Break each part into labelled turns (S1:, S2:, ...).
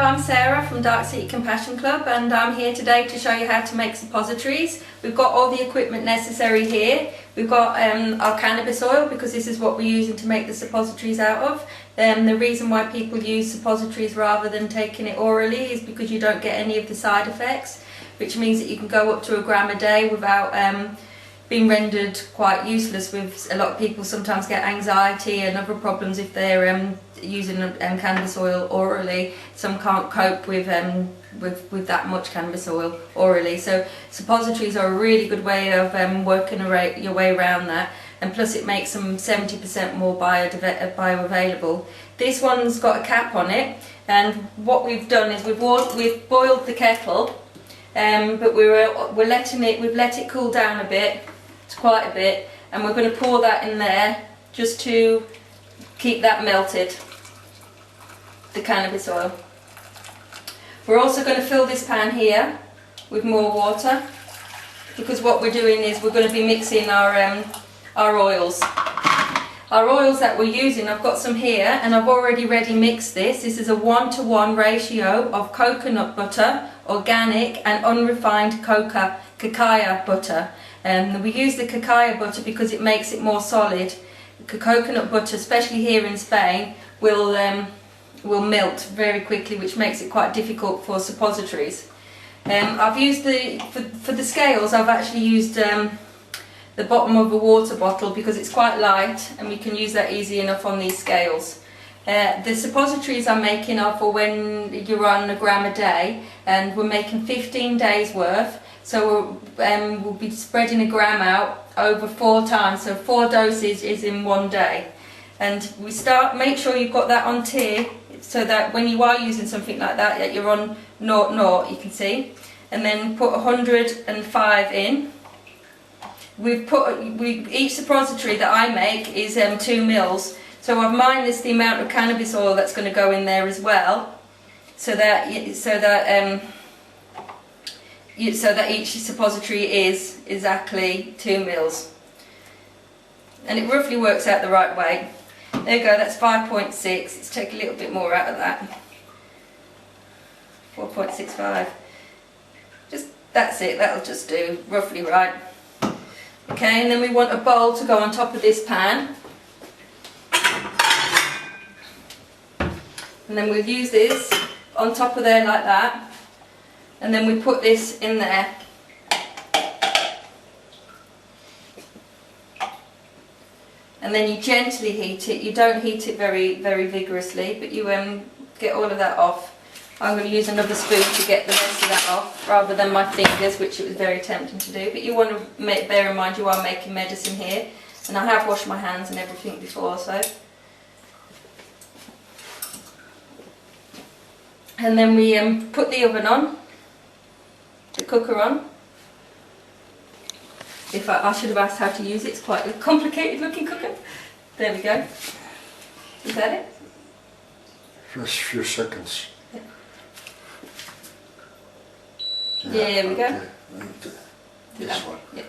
S1: I'm Sarah from Dark City Compassion Club, and I'm here today to show you how to make suppositories. We've got all the equipment necessary here. We've got our cannabis oil, because this is what we're using to make the suppositories out of. The reason why people use suppositories rather than taking it orally is because you don't get any of the side effects, which means that you can go up to 1 gram a day without being rendered quite useless. With a lot of people sometimes get anxiety and other problems if they're using cannabis oil orally. Some can't cope with that much cannabis oil orally. So suppositories are a really good way of working your way around that, and plus it makes them 70% more bioavailable. This one's got a cap on it, and what we've done is we've boiled the kettle, but we've let it cool down a bit. It's quite a bit, and we're going to pour that in there just to keep that melted, the cannabis oil. We're also going to fill this pan here with more water, because what we're doing is we're going to be mixing our oils. Our oils that we're using, I've got some here, and I've already ready mixed this. This is a 1-to-1 ratio of coconut butter, organic and unrefined cacao butter. We use the cacao butter because it makes it more solid. Coconut butter, especially here in Spain, will melt very quickly, which makes it quite difficult for suppositories. I've used for the scales, I've actually used the bottom of a water bottle because it's quite light and we can use that easy enough on these scales. The suppositories I'm making are for when you're on 1 gram a day, and we're making 15 days worth. So we'll be spreading 1 gram out over 4 times, so 4 doses is in 1 day. And make sure you've got that on tier, so that when you are using something like that you're on 0.0, you can see. And then put 105 in. Each suppository that I make is 2 mils. So I've minus the amount of cannabis oil that's going to go in there as well, so that each suppository is exactly 2 mils. And it roughly works out the right way. There you go, that's 5.6. Let's take a little bit more out of that. 4.65. That's it, that'll just do roughly right. Okay, and then we want a bowl to go on top of this pan. And then we'll use this on top of there like that. And then we put this in there. And then you gently heat it. You don't heat it very vigorously, but you get all of that off. I'm going to use another spoon to get the rest of that off, rather than my fingers, which it was very tempting to do. But you want to bear in mind you are making medicine here, and I have washed my hands and everything before, so. And then we put the oven on, the cooker on. I should have asked how to use it. It's quite a complicated looking cooker. There we go. Is that it?
S2: Just a few seconds.
S1: Yeah, there we go.
S2: Okay. This one.
S1: Yeah.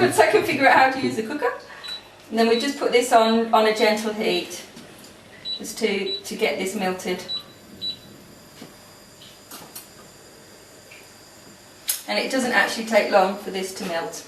S1: Once I can figure out how to use the cooker. And then we just put this on a gentle heat, just to get this melted. And it doesn't actually take long for this to melt.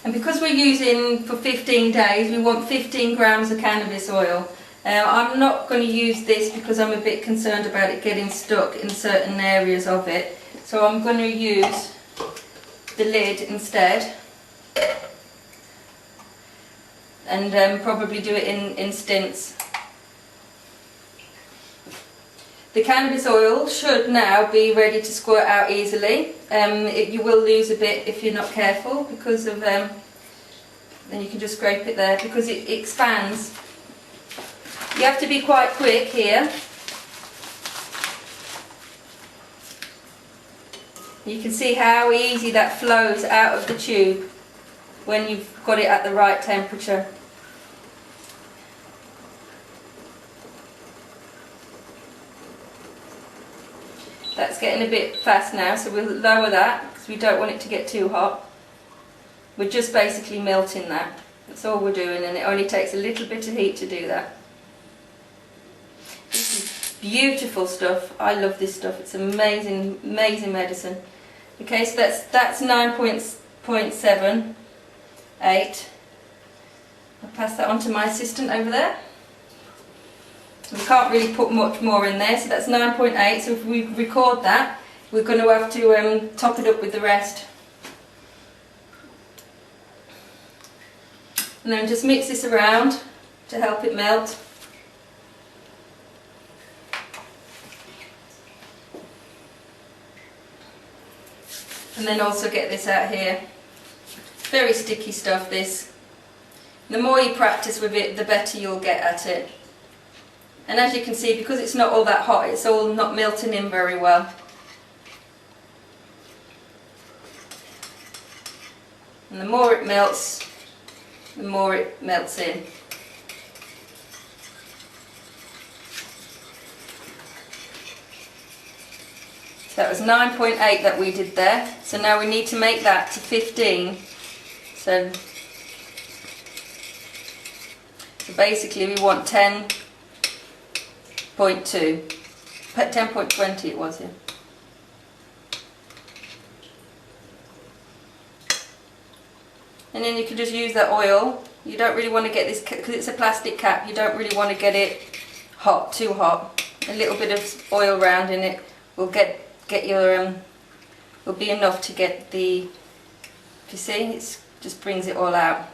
S1: And because we're using for 15 days, we want 15 grams of cannabis oil. I'm not going to use this because I'm a bit concerned about it getting stuck in certain areas of it. So I'm going to use the lid instead. And probably do it in stints. The cannabis oil should now be ready to squirt out easily. You will lose a bit if you're not careful, because of then you can just scrape it there, because it expands. You have to be quite quick here. You can see how easy that flows out of the tube when you've got it at the right temperature. That's getting a bit fast now, so we'll lower that because we don't want it to get too hot. We're just basically melting that. That's all we're doing, and it only takes a little bit of heat to do that. This is beautiful stuff. I love this stuff. It's amazing, amazing medicine. Okay, so that's 9.78. I'll pass that on to my assistant over there. We can't really put much more in there, so that's 9.8. So if we record that, we're going to have to top it up with the rest. And then just mix this around to help it melt. And then also get this out here. Very sticky stuff, this. The more you practice with it, the better you'll get at it. And as you can see, because it's not all that hot, it's all not melting in very well. And the more it melts, the more it melts in. So that was 9.8 that we did there. So now we need to make that to 15. So basically we want 10.2. 10.20 it was, yeah. And then you can just use that oil. You don't really want to get this, because it's a plastic cap, you don't really want to get it hot, too hot. A little bit of oil around in it will get your, will be enough to get the, if you see, it just brings it all out.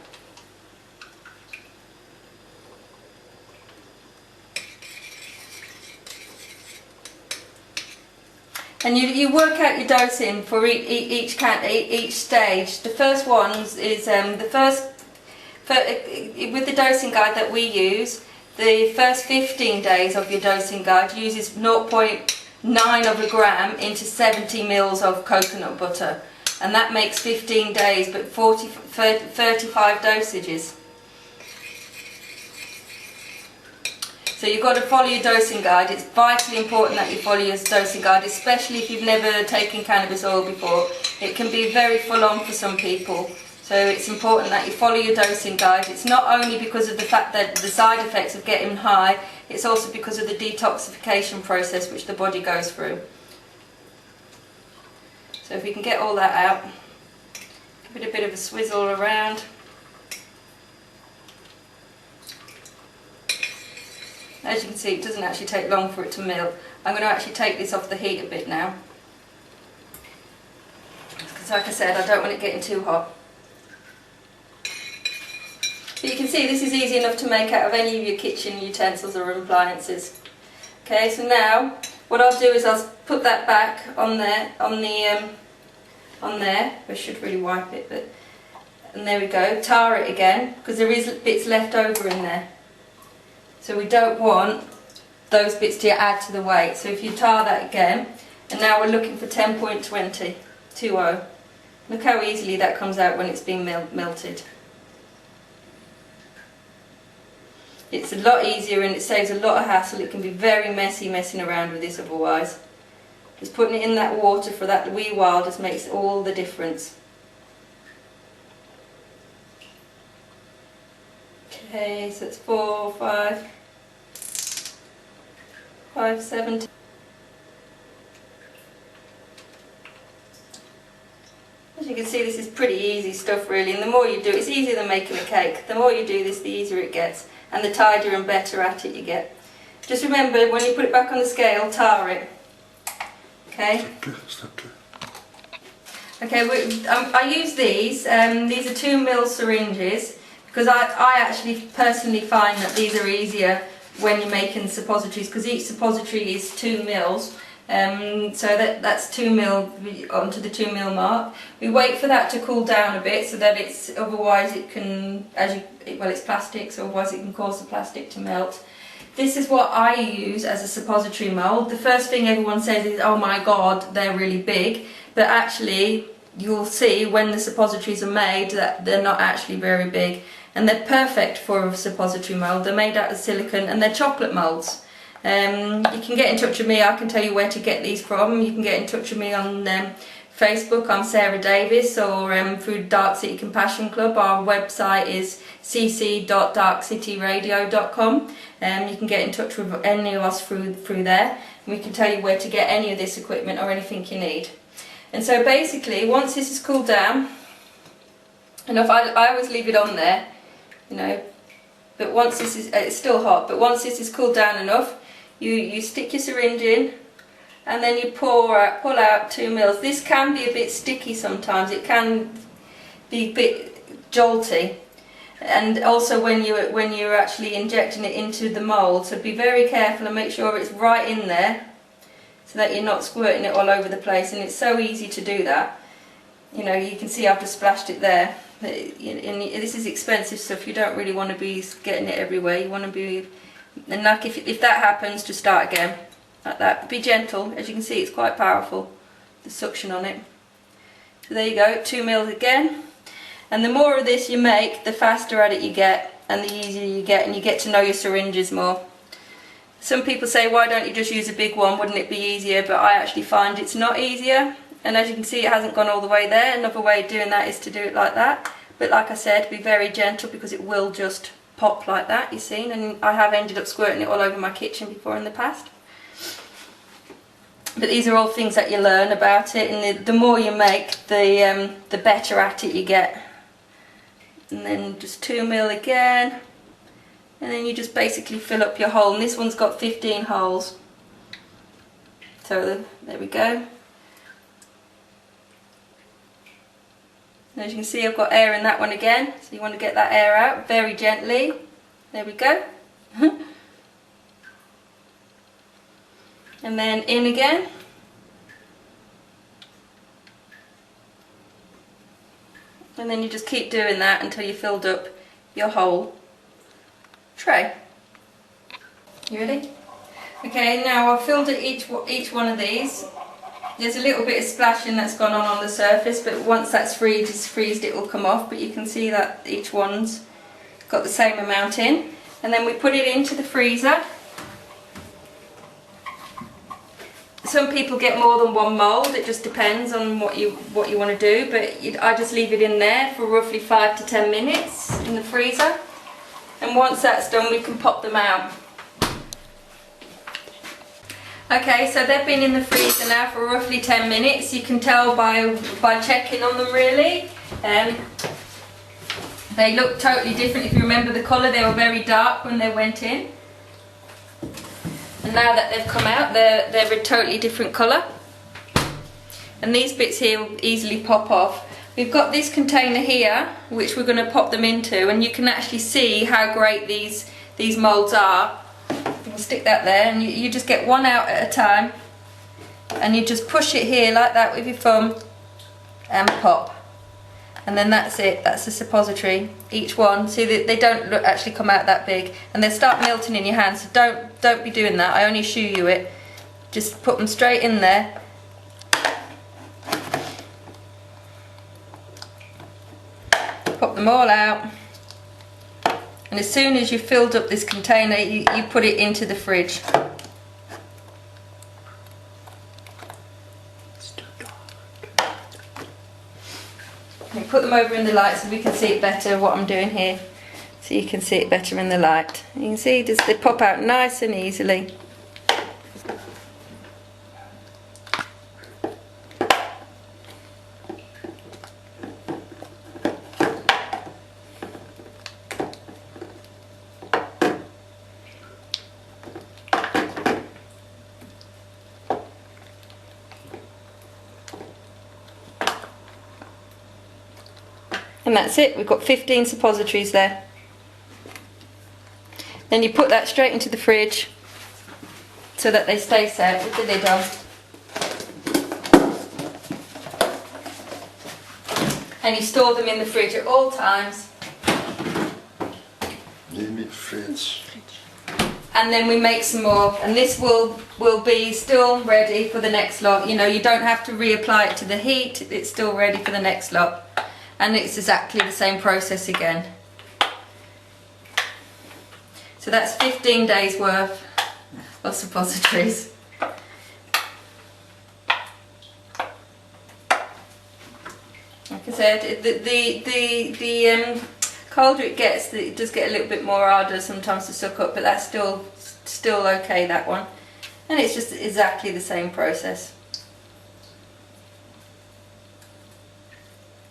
S1: And you work out your dosing for each stage. The first ones is with the dosing guide that we use, the first 15 days of your dosing guide uses 0.9 of a gram into 70 mils of coconut butter, and that makes 15 days, but 35 dosages. So you've got to follow your dosing guide. It's vitally important that you follow your dosing guide, especially if you've never taken cannabis oil before. It can be very full on for some people. So it's important that you follow your dosing guide. It's not only because of the fact that the side effects of getting high, it's also because of the detoxification process which the body goes through. So if we can get all that out, give it a bit of a swizzle around. As you can see, it doesn't actually take long for it to melt. I'm going to actually take this off the heat a bit now, because like I said, I don't want it getting too hot. But you can see this is easy enough to make out of any of your kitchen utensils or appliances. Okay, so now what I'll do is I'll put that back on there, on there. I should really wipe it, but, and there we go. Tar it again, because there is bits left over in there. So we don't want those bits to add to the weight. So if you tar that again, and now we're looking for 10.20. Look how easily that comes out when it's being melted. It's a lot easier and it saves a lot of hassle. It can be very messy messing around with this otherwise. Just putting it in that water for that wee while just makes all the difference. Okay, so it's 4, 5, 7. As you can see, this is pretty easy stuff really, and the more you do, it's easier than making a cake. The more you do this, the easier it gets, and the tidier and better at it you get. Just remember, when you put it back on the scale, tar it. Okay? Okay, I use these. These are 2 ml syringes, because I actually personally find that these are easier when you're making suppositories, because each suppository is 2 mils. So that's 2 mil onto the 2 mil mark. We wait for that to cool down a bit, so that otherwise it can, it's plastic, so otherwise it can cause the plastic to melt. This is what I use as a suppository mould. The first thing everyone says is, oh my god, they're really big, but actually you'll see when the suppositories are made that they're not actually very big, and they're perfect for a suppository mould. They're made out of silicone and they're chocolate moulds. You can get in touch with me. I can tell you where to get these from. You can get in touch with me on Facebook, I'm Sarah Davis, or through Dark City Compassion Club. Our website is cc.darkcityradio.com. You can get in touch with any of us through there, and we can tell you where to get any of this equipment or anything you need. And so basically, once this is cooled down, and I always leave it on there, you know, but once this is, it's still hot, but once this is cooled down enough, you stick your syringe in, and then you pull out 2 mils. This can be a bit sticky sometimes, it can be a bit jolty, and also when you're actually injecting it into the mould, so be very careful and make sure it's right in there so that you're not squirting it all over the place. And it's so easy to do that. You know, you can see I've just splashed it there. And this is expensive stuff, you don't really want to be getting it everywhere. You want to be, and like if that happens, just start again like that. But be gentle. As you can see, it's quite powerful, the suction on it. So there you go, 2 mils again. And the more of this you make, the faster at it you get, and the easier you get, and you get to know your syringes more. Some people say, why don't you just use a big one, wouldn't it be easier? But I actually find it's not easier, and as you can see, it hasn't gone all the way there. Another way of doing that is to do it like that, but like I said, be very gentle because it will just pop like that, you've seen, and I have ended up squirting it all over my kitchen before in the past. But these are all things that you learn about it, and the more you make, the better at it you get. And then just 2 mil again, and then you just basically fill up your hole, and this one's got 15 holes. So there we go. And as you can see, I've got air in that one again, so you want to get that air out very gently. There we go. And then in again. And then you just keep doing that until you filled up your whole tray. You ready? Okay, now I've filled each one of these. There's a little bit of splashing that's gone on the surface, but once that's freezed it will come off, but you can see that each one's got the same amount in. And then we put it into the freezer. Some people get more than one mould, it just depends on what you want to do, but I just leave it in there for roughly 5 to 10 minutes in the freezer, and once that's done we can pop them out. Okay, so they've been in the freezer now for roughly 10 minutes. You can tell by checking on them really. They look totally different. If you remember the colour, they were very dark when they went in. And now that they've come out, they're a totally different colour. And these bits here will easily pop off. We've got this container here, which we're going to pop them into, and you can actually see how great these moulds are. We'll stick that there, and you just get one out at a time, and you just push it here like that with your thumb, and pop. And then that's it, that's a suppository, each one. See, they don't actually come out that big, and they start melting in your hand, so don't be doing that. I only show you it. Just put them straight in there. Pop them all out. And as soon as you've filled up this container, you put it into the fridge. And put them over in the light so we can see it better, what I'm doing here. So you can see it better in the light. You can see they pop out nice and easily. And that's it, we've got 15 suppositories there. Then you put that straight into the fridge so that they stay set with the lid on. And you store them in the fridge at all times.
S2: In the fridge.
S1: And then we make some more, and this will be still ready for the next lot. You know, you don't have to reapply it to the heat, it's still ready for the next lot. And it's exactly the same process again. So that's 15 days worth of suppositories. said, the colder it gets, it does get a little bit more harder sometimes to suck up, but that's still okay, that one. And it's just exactly the same process.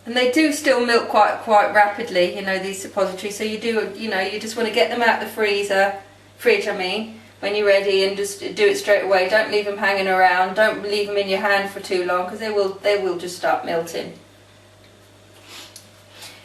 S1: And they do still milk quite rapidly, you know, these suppositories. So you do, you know, you just want to get them out the fridge, I mean, when you're ready, and just do it straight away. Don't leave them hanging around. Don't leave them in your hand for too long, because they will just start melting.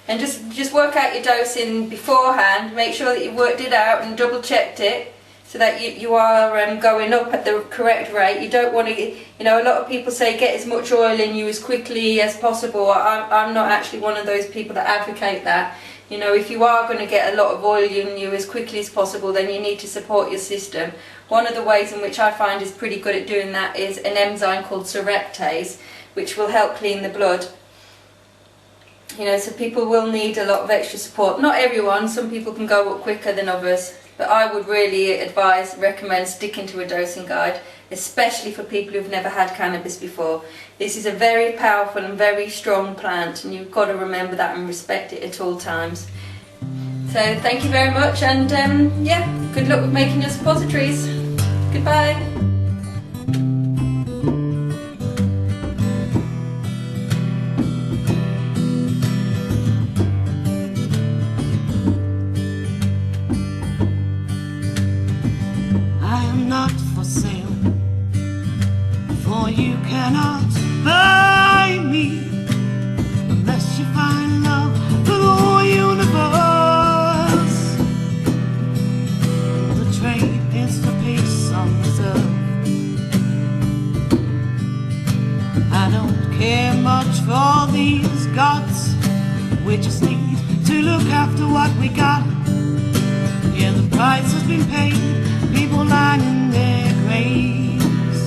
S1: And just work out your dosing beforehand. Make sure that you've worked it out and double checked it, so that you are going up at the correct rate. You don't want to get, you know, a lot of people say get as much oil in you as quickly as possible. I'm not actually one of those people that advocate that. You know, if you are going to get a lot of oil in you as quickly as possible, then you need to support your system. One of the ways in which I find is pretty good at doing that is an enzyme called surrectase, which will help clean the blood. You know, so people will need a lot of extra support. Not everyone, some people can go up quicker than others, but I would really recommend sticking to a dosing guide, especially for people who've never had cannabis before. This is a very powerful and very strong plant, and you've got to remember that and respect it at all times. So thank you very much, and yeah, good luck with making your suppositories. Goodbye.
S3: Not for sale, for you cannot buy me unless you find love for the whole universe. The trade is the peace on reserve. I don't care much for these gods, we just need to look after what we got. Yeah, the price has been paid, people lying in their graves,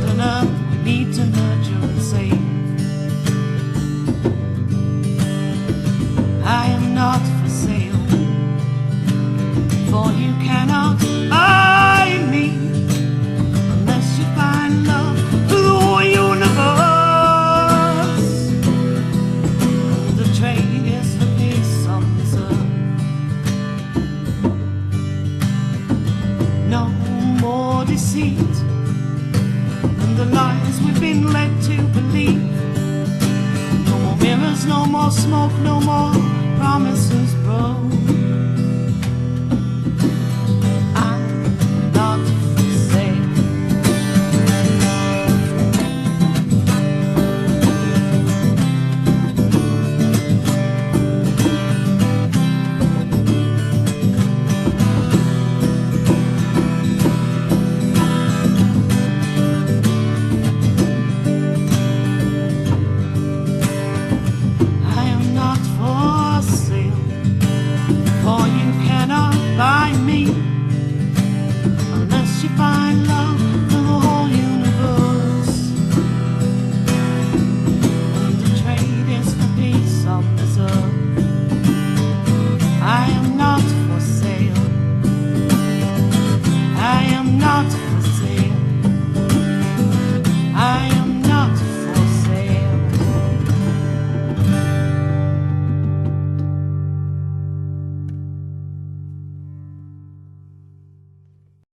S3: and on earth we need to nurture and save. I am not for sale, for you cannot buy me unless you find love for the whole universe. The trade is the peace on reserve. No more deceit and the lies we've been led to believe. No more mirrors, no more smoke, no more promises broke. I'm not for sale. Buy me unless you find love